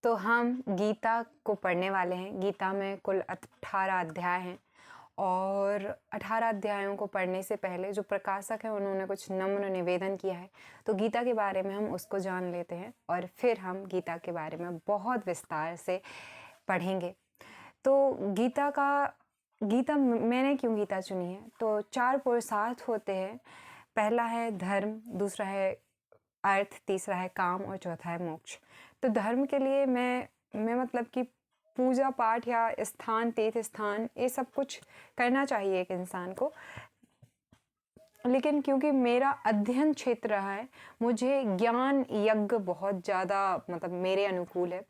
तो हम गीता को पढ़ने वाले हैं। गीता में कुल 18 अध्याय हैं और 18 अध्यायों को पढ़ने से पहले जो प्रकाशक हैं उन्होंने कुछ नम्र निवेदन किया है, तो गीता के बारे में हम उसको जान लेते हैं और फिर हम गीता के बारे में बहुत विस्तार से पढ़ेंगे। तो गीता मैंने क्यों गीता चुनी है, तो 4 पुरुषार्थ होते हैं। पहला है धर्म, दूसरा है अर्थ, तीसरा है काम और चौथा है मोक्ष। तो धर्म के लिए मैं मतलब कि पूजा पाठ या स्थान, तीर्थ स्थान, ये सब कुछ करना चाहिए एक इंसान को। लेकिन क्योंकि मेरा अध्ययन क्षेत्र रहा है, मुझे ज्ञान यज्ञ बहुत ज़्यादा मतलब मेरे अनुकूल है,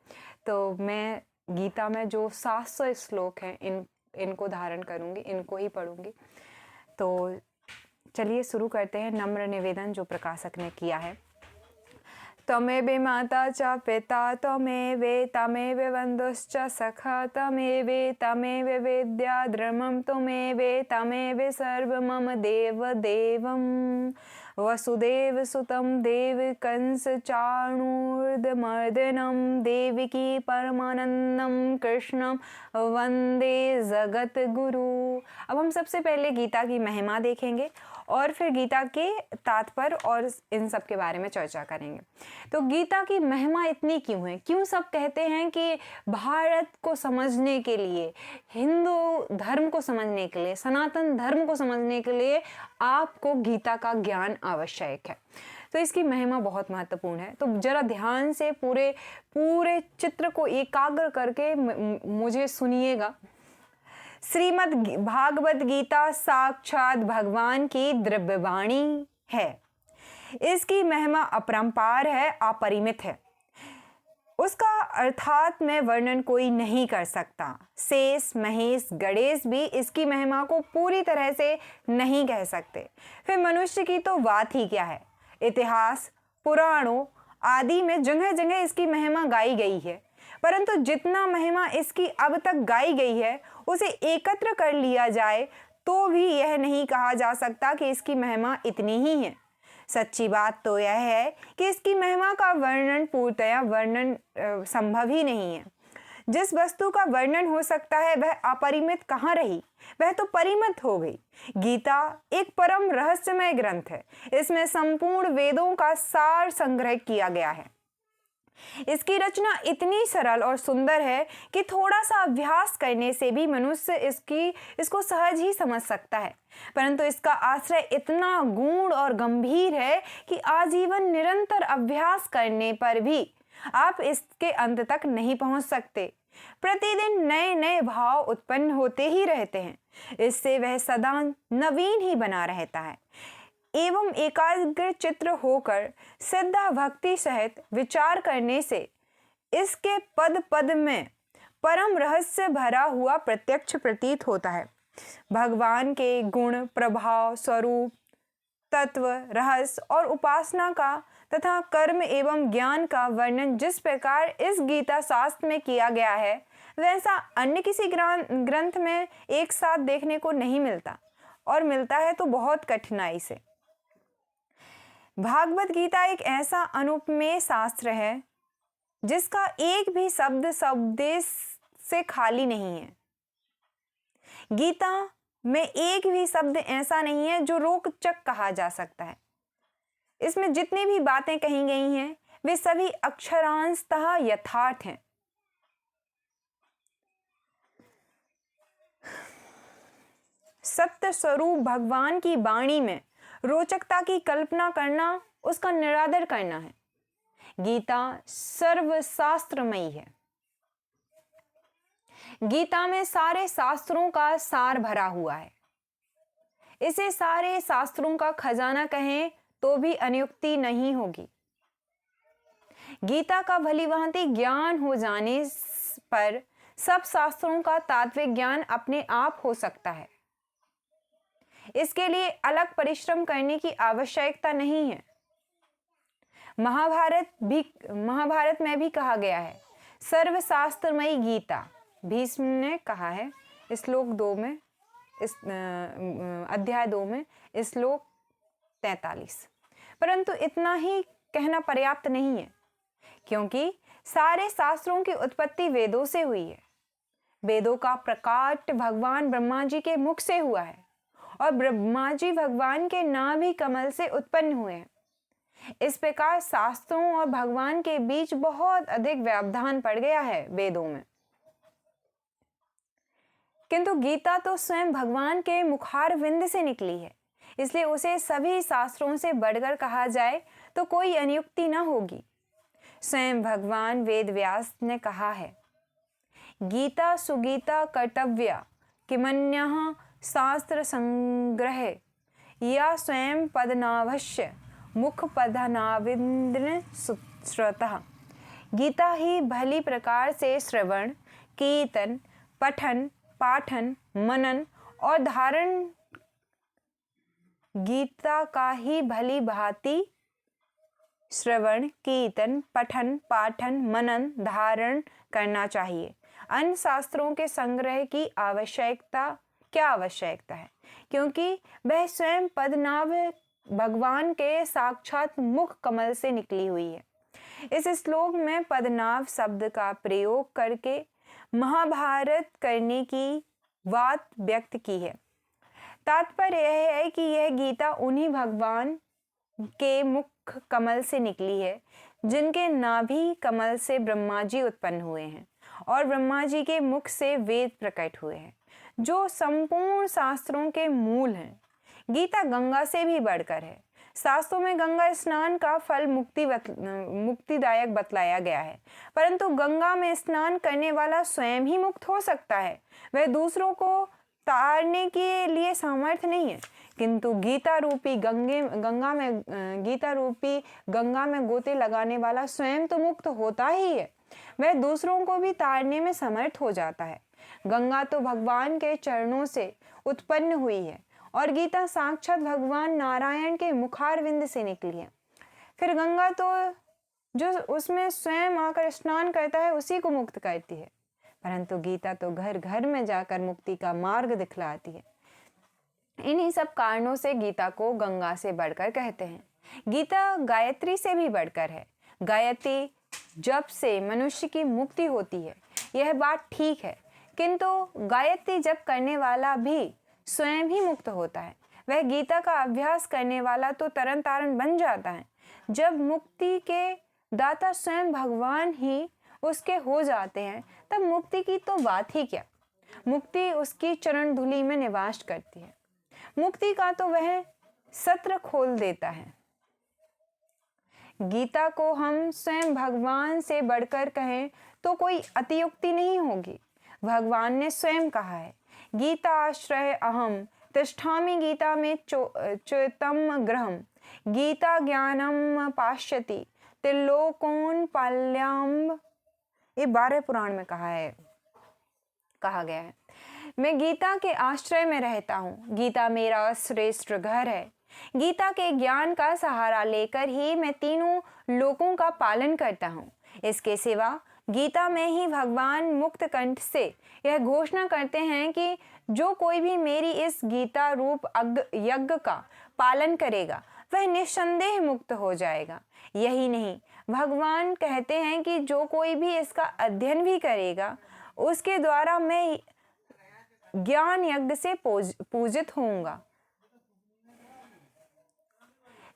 तो मैं गीता में जो 700 श्लोक हैं इनको धारण करूँगी, इनको ही पढ़ूँगी। तो चलिए शुरू करते हैं। नम्र निवेदन जो प्रकाशक ने किया है। तमेव माता च पिता तमेव बन्धुश्च सखा तमेव वेद्या द्रमं तमेव सर्वमम देवं वसुदेव सुतं देव कंस चाणूर्दमर्दनं देवकी परमानंदं कृष्णं वंदे जगत गुरु। अब हम सबसे पहले गीता की महिमा देखेंगे और फिर गीता के तात्पर्य और इन सब के बारे में चर्चा करेंगे। तो गीता की महिमा इतनी क्यों है? क्यों सब कहते हैं कि भारत को समझने के लिए, हिंदू धर्म को समझने के लिए, सनातन धर्म को समझने के लिए आपको गीता का ज्ञान आवश्यक है। तो इसकी महिमा बहुत महत्वपूर्ण है। तो जरा ध्यान से पूरे चित्र को एकाग्र करके मुझे सुनिएगा। श्रीमद् भागवत गीता साक्षात भगवान की दिव्यवाणी है। इसकी महिमा अपरंपार है, अपरिमित है। उसका अर्थात में वर्णन कोई नहीं कर सकता। शेष, महेश, गणेश भी इसकी महिमा को पूरी तरह से नहीं कह सकते। फिर मनुष्य की तो बात ही क्या है। इतिहास, पुराणों आदि में जगह जगह इसकी महिमा गाई गई है, परंतु जितना महिमा इसकी अब तक गाई गई है उसे एकत्र कर लिया जाए तो भी यह नहीं कहा जा सकता कि इसकी महिमा इतनी ही है। सच्ची बात तो यह है कि इसकी महिमा का वर्णन पूर्णतया वर्णन संभव ही नहीं है। जिस वस्तु का वर्णन हो सकता है वह अपरिमित कहाँ रही, वह तो परिमित हो गई। गीता एक परम रहस्यमय ग्रंथ है। इसमें संपूर्ण वेदों का सार संग्रह किया गया है। इसकी रचना इतनी सरल और सुंदर है कि थोड़ा सा अभ्यास करने से भी मनुष्य इसको सहज ही समझ सकता है, परंतु इसका आश्रय इतना गूढ़ और गंभीर है कि आजीवन निरंतर अभ्यास करने पर भी आप इसके अंत तक नहीं पहुंच सकते। प्रतिदिन नए नए भाव उत्पन्न होते ही रहते हैं। इससे वह सदा नवीन ही बना रहता है एवं एकाग्र चित्र होकर श्रद्धा भक्ति सहित विचार करने से इसके पद पद में परम रहस्य भरा हुआ प्रत्यक्ष प्रतीत होता है। भगवान के गुण, प्रभाव, स्वरूप, तत्व, रहस्य और उपासना का तथा कर्म एवं ज्ञान का वर्णन जिस प्रकार इस गीता शास्त्र में किया गया है, वैसा अन्य किसी ग्रंथ में एक साथ देखने को नहीं मिलता, और मिलता है तो बहुत कठिनाई से। भागवत गीता एक ऐसा अनुपमेय शास्त्र है जिसका एक भी शब्द उपदेश से खाली नहीं है। गीता में एक भी शब्द ऐसा नहीं है जो रोचक कहा जा सकता है। इसमें जितनी भी बातें कही गई हैं वे सभी अक्षरांशतः यथार्थ हैं। सत्य स्वरूप भगवान की वाणी में रोचकता की कल्पना करना उसका निरादर करना है। गीता सर्वशास्त्रमयी है। गीता में सारे शास्त्रों का सार भरा हुआ है। इसे सारे शास्त्रों का खजाना कहें तो भी अनियुक्ति नहीं होगी। गीता का भलीभांति ज्ञान हो जाने पर सब शास्त्रों का तात्विक ज्ञान अपने आप हो सकता है। इसके लिए अलग परिश्रम करने की आवश्यकता नहीं है। महाभारत में भी कहा गया है, सर्वशास्त्रमयी गीता। भीष्म ने कहा है श्लोक 2 में, अध्याय 2 में श्लोक 43। परंतु इतना ही कहना पर्याप्त नहीं है, क्योंकि सारे शास्त्रों की उत्पत्ति वेदों से हुई है। वेदों का प्रकाट भगवान ब्रह्मा जी के मुख से हुआ है और ब्रह्मा जी भगवान के नाभि कमल से उत्पन्न हुए हैं। इस प्रकार शास्त्रों और भगवान के बीच बहुत अधिक व्यवधान पड़ गया है वेदों में। किंतु गीता तो स्वयं भगवान के मुखार विंद से निकली है, इसलिए उसे सभी शास्त्रों से बढ़कर कहा जाए तो कोई अनियुक्ति न होगी। स्वयं भगवान वेद व्यास ने कहा है, गीता सुगीता कर्तव्या किमन्यः शास्त्र संग्रह या स्वयं पदनाभस्य मुख पदनाविंद्र श्रुतः। गीता ही भली प्रकार से श्रवण, कीर्तन, पठन, पाठन, मनन और धारण, गीता का ही भली भांति श्रवण, कीर्तन, पठन, पाठन, मनन, धारण करना चाहिए। अन्य शास्त्रों के संग्रह की क्या आवश्यकता है, क्योंकि वह स्वयं पद्मनाभ भगवान के साक्षात मुख कमल से निकली हुई है। इस श्लोक में पद्मनाभ शब्द का प्रयोग करके महाभारत करने की बात व्यक्त की है। तात्पर्य यह है कि यह गीता उन्हीं भगवान के मुख कमल से निकली है जिनके नाभि कमल से ब्रह्मा जी उत्पन्न हुए हैं और ब्रह्मा जी के मुख से वेद प्रकट हुए हैं, जो संपूर्ण शास्त्रों के मूल हैं। गीता गंगा से भी बढ़कर है। शास्त्रों में गंगा स्नान का फल मुक्तिदायक बतलाया गया है, परंतु गंगा में स्नान करने वाला स्वयं ही मुक्त हो सकता है, वह दूसरों को तारने के लिए सामर्थ्य नहीं है। किंतु गीता रूपी गंगा में गोते लगाने वाला स्वयं तो मुक्त होता ही है, वह दूसरों को भी तारने में समर्थ हो जाता है। गंगा तो भगवान के चरणों से उत्पन्न हुई है और गीता साक्षात भगवान नारायण के मुखारविंद से निकली है। फिर गंगा तो जो उसमें स्वयं आकर स्नान करता है उसी को मुक्त करती है, परंतु गीता तो घर घर में जाकर मुक्ति का मार्ग दिखलाती है। इन्हीं सब कारणों से गीता को गंगा से बढ़कर कहते हैं। गीता गायत्री से भी बढ़कर है। गायत्री जप से मनुष्य की मुक्ति होती है, यह बात ठीक है, किंतु गायत्री जप करने वाला भी स्वयं ही मुक्त होता है। वह गीता का अभ्यास करने वाला तो तरन तारण बन जाता है। जब मुक्ति के दाता स्वयं भगवान ही उसके हो जाते हैं, तब मुक्ति की तो बात ही क्या। मुक्ति उसकी चरण धूलि में निवास करती है। मुक्ति का तो वह सत्र खोल देता है। गीता को हम स्वयं भगवान से बढ़कर कहें तो कोई अतियुक्ति नहीं होगी। भगवान ने स्वयं कहा है, गीता आश्रय अहम तिष्ठामि गीता में चोतम ग्रहम गीता ज्ञानम पाश्यति त्रिलोकोन पाल्यम। ये 12 पुराण में कहा गया है। मैं गीता के आश्रय में रहता हूँ। गीता मेरा श्रेष्ठ घर है। गीता के ज्ञान का सहारा लेकर ही मैं तीनों लोकों का पालन करता हूँ। इसके सिवा गीता में ही भगवान मुक्त कंठ से यह घोषणा करते हैं कि जो कोई भी मेरी इस गीता रूप यज्ञ का पालन करेगा वह निस्संदेह मुक्त हो जाएगा। यही नहीं, भगवान कहते हैं कि जो कोई भी इसका अध्ययन भी करेगा उसके द्वारा मैं ज्ञान यज्ञ से पूजित होऊंगा।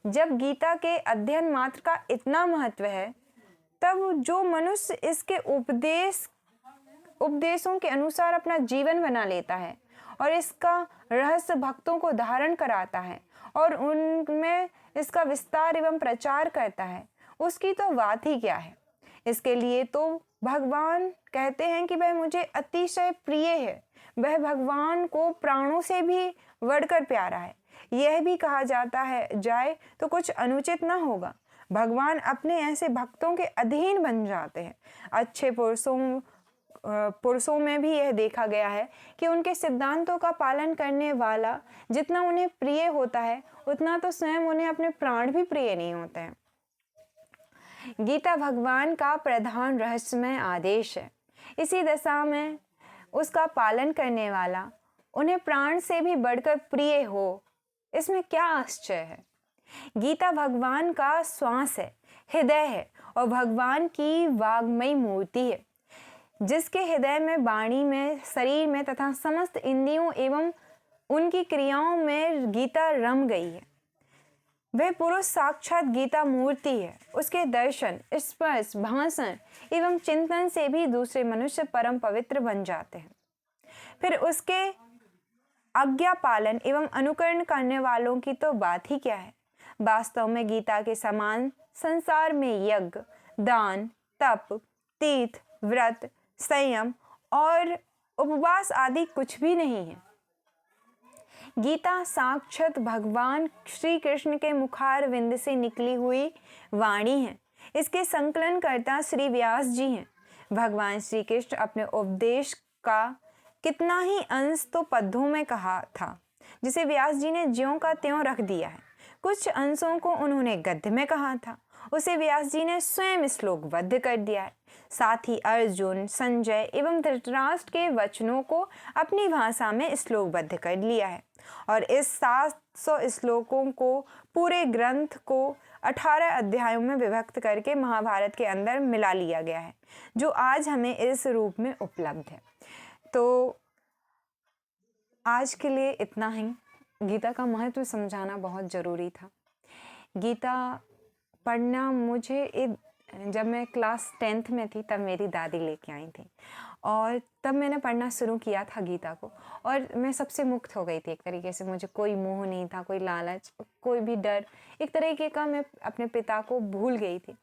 जब गीता के अध्ययन मात्र का इतना महत्व है, तब जो मनुष्य इसके उपदेशों के अनुसार अपना जीवन बना लेता है और इसका रहस्य भक्तों को धारण कराता है और उनमें इसका विस्तार एवं प्रचार करता है, उसकी तो बात ही क्या है। इसके लिए तो भगवान कहते हैं कि वह मुझे अतिशय प्रिय है, वह भगवान को प्राणों से भी बढ़कर प्यारा है। यह भी कहा जाए तो कुछ अनुचित न होगा। भगवान अपने ऐसे भक्तों के अधीन बन जाते हैं। अच्छे पुरुषों में भी यह देखा गया है कि उनके सिद्धांतों का पालन करने वाला जितना उन्हें प्रिय होता है, उतना तो स्वयं उन्हें अपने प्राण भी प्रिय नहीं होते हैं। गीता भगवान का प्रधान रहस्यमय आदेश है। इसी दशा में उसका पालन करने वाला उन्हें प्राण से भी बढ़कर प्रिय हो, इसमें क्या आश्चर्य है। गीता भगवान का श्वास है, हृदय है और भगवान की वाग्मयी मूर्ति है, जिसके हृदय में, वाणी में, शरीर में तथा समस्त इंद्रियों एवं उनकी क्रियाओं में गीता रम गई है। वह पुरुष साक्षात गीता मूर्ति है। उसके दर्शन, स्पर्श, भाषण एवं चिंतन से भी दूसरे मनुष्य परम पवित्र बन जाते हैं। फिर उसके आज्ञा पालन एवं अनुकरण करने वालों की तो बात ही क्या है। वास्तव में गीता के समान संसार में यज्ञ, दान, तप, तीर्थ, व्रत, संयम और उपवास आदि कुछ भी नहीं है। गीता साक्षात भगवान श्री कृष्ण के मुखारविंद से निकली हुई वाणी है। इसके संकलनकर्ता श्री व्यास जी हैं। भगवान श्री कृष्ण अपने उपदेश का कितना ही अंश तो पद्यों में कहा था, जिसे व्यास जी ने ज्यों का त्यों रख दिया है। कुछ अंशों को उन्होंने गद्य में कहा था, उसे व्यास जी ने स्वयं श्लोकबद्ध कर दिया है। साथ ही अर्जुन, संजय एवं धृतराष्ट्र के वचनों को अपनी भाषा में श्लोकबद्ध कर लिया है और इस 700 श्लोकों को, पूरे ग्रंथ को 18 अध्यायों में विभक्त करके महाभारत के अंदर मिला लिया गया है, जो आज हमें इस रूप में उपलब्ध है। तो आज के लिए इतना ही। गीता का महत्व समझाना बहुत ज़रूरी था। गीता पढ़ना मुझे जब मैं क्लास 10th में थी तब मेरी दादी लेके आई थी और तब मैंने पढ़ना शुरू किया था गीता को, और मैं सबसे मुक्त हो गई थी एक तरीके से। मुझे कोई मोह नहीं था, कोई लालच, कोई भी डर, एक तरीके का मैं अपने पिता को भूल गई थी।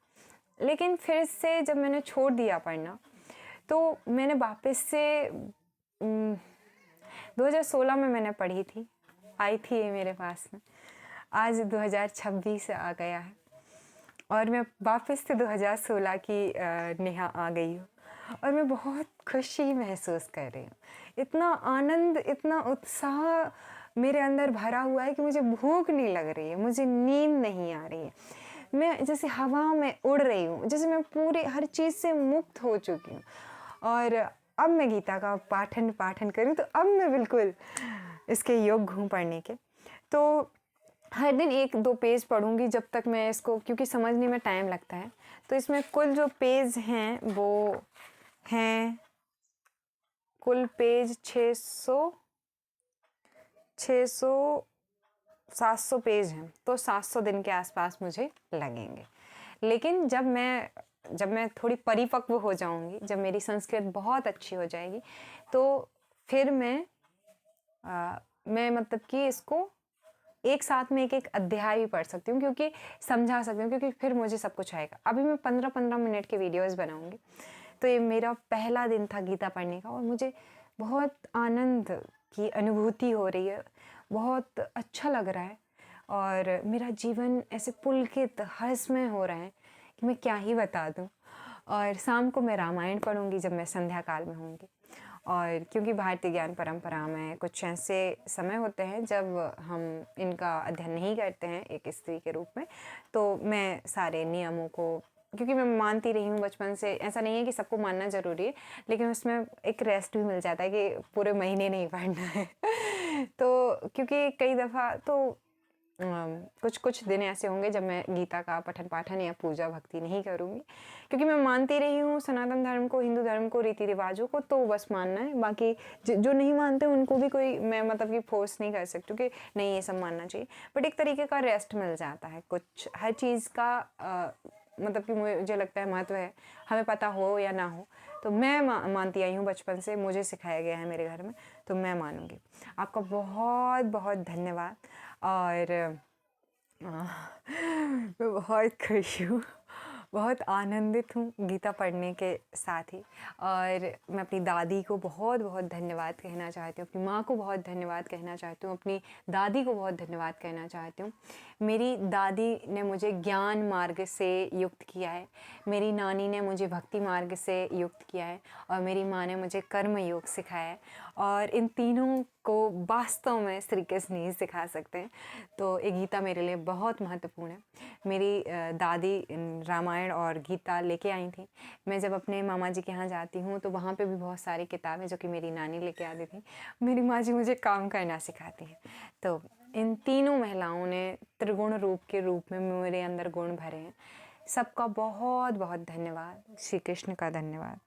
लेकिन फिर से जब मैंने छोड़ दिया पढ़ना तो मैंने वापस से 2016 में मैंने पढ़ी थी, आई थी ये मेरे पास में। आज 2026 आ गया है और मैं वापस से 2016 की नेहा आ गई हूँ और मैं बहुत खुशी महसूस कर रही हूँ। इतना आनंद, इतना उत्साह मेरे अंदर भरा हुआ है कि मुझे भूख नहीं लग रही है, मुझे नींद नहीं आ रही है। मैं जैसे हवा में उड़ रही हूँ, जैसे मैं पूरी हर चीज़ से मुक्त हो चुकी हूँ। और अब मैं गीता का पाठन करूँ तो अब मैं बिल्कुल इसके योग्य हूँ पढ़ने के। तो हर दिन 1-2 पेज पढ़ूंगी जब तक मैं इसको, क्योंकि समझने में टाइम लगता है। तो इसमें कुल जो पेज हैं वो हैं, कुल पेज 700 पेज हैं। तो 700 दिन के आसपास मुझे लगेंगे। लेकिन जब मैं थोड़ी परिपक्व हो जाऊंगी, जब मेरी संस्कृत बहुत अच्छी हो जाएगी, तो फिर मैं मतलब कि इसको एक साथ में एक अध्याय भी पढ़ सकती हूँ, क्योंकि समझा सकती हूँ, क्योंकि फिर मुझे सब कुछ आएगा। अभी मैं 15-15 मिनट के वीडियोस बनाऊंगी। तो ये मेरा पहला दिन था गीता पढ़ने का और मुझे बहुत आनंद की अनुभूति हो रही है, बहुत अच्छा लग रहा है और मेरा जीवन ऐसे पुलकित, हर्षमय हो रहा है कि मैं क्या ही बता दूँ। और शाम को मैं रामायण पढ़ूंगी जब मैं संध्या काल में होंगी। और क्योंकि भारतीय ज्ञान परंपरा में कुछ ऐसे समय होते हैं जब हम इनका अध्ययन नहीं करते हैं एक स्त्री के रूप में, तो मैं सारे नियमों को, क्योंकि मैं मानती रही हूँ बचपन से, ऐसा नहीं है कि सबको मानना ज़रूरी है, लेकिन उसमें एक रेस्ट भी मिल जाता है कि पूरे महीने नहीं पढ़ना है। तो क्योंकि कई दफ़ा तो कुछ दिन ऐसे होंगे जब मैं गीता का पठन पाठन या पूजा भक्ति नहीं करूँगी, क्योंकि मैं मानती रही हूँ सनातन धर्म को, हिंदू धर्म को, रीति रिवाजों को, तो बस मानना है। बाकी जो नहीं मानते उनको भी कोई मैं मतलब कि फोर्स नहीं कर सकती कि नहीं ये सब मानना चाहिए। बट एक तरीके का रेस्ट मिल जाता है, कुछ हर चीज़ का मतलब कि मुझे लगता है महत्व है, हमें पता हो या ना हो। तो मैं मानती आई हूँ बचपन से, मुझे सिखाया गया है मेरे घर में, तो मैं मानूंगी। आपका बहुत बहुत धन्यवाद। और मैं बहुत खुश हूँ, बहुत आनंदित हूँ गीता पढ़ने के साथ ही। और मैं अपनी दादी को बहुत बहुत धन्यवाद कहना चाहती हूँ, अपनी माँ को बहुत धन्यवाद कहना चाहती हूँ, अपनी दादी को बहुत धन्यवाद कहना चाहती हूँ। मेरी दादी ने मुझे ज्ञान मार्ग से युक्त किया है, मेरी नानी ने मुझे भक्ति मार्ग से युक्त किया है और मेरी माँ ने मुझे कर्म योग सिखाया है। और इन तीनों को वास्तव में श्री कृष्ण ही सिखा सकते हैं। तो ये गीता मेरे लिए बहुत महत्वपूर्ण है। मेरी दादी रामायण और गीता लेके आई थी। मैं जब अपने मामा जी के यहाँ जाती हूँ तो वहाँ पे भी बहुत सारी किताबें जो कि मेरी नानी लेके आती थी। मेरी माँ जी मुझे काम करना सिखाती है। तो इन तीनों महिलाओं ने त्रिगुण रूप के रूप में मेरे अंदर गुण भरे हैं। सबका बहुत बहुत धन्यवाद। श्री कृष्ण का धन्यवाद।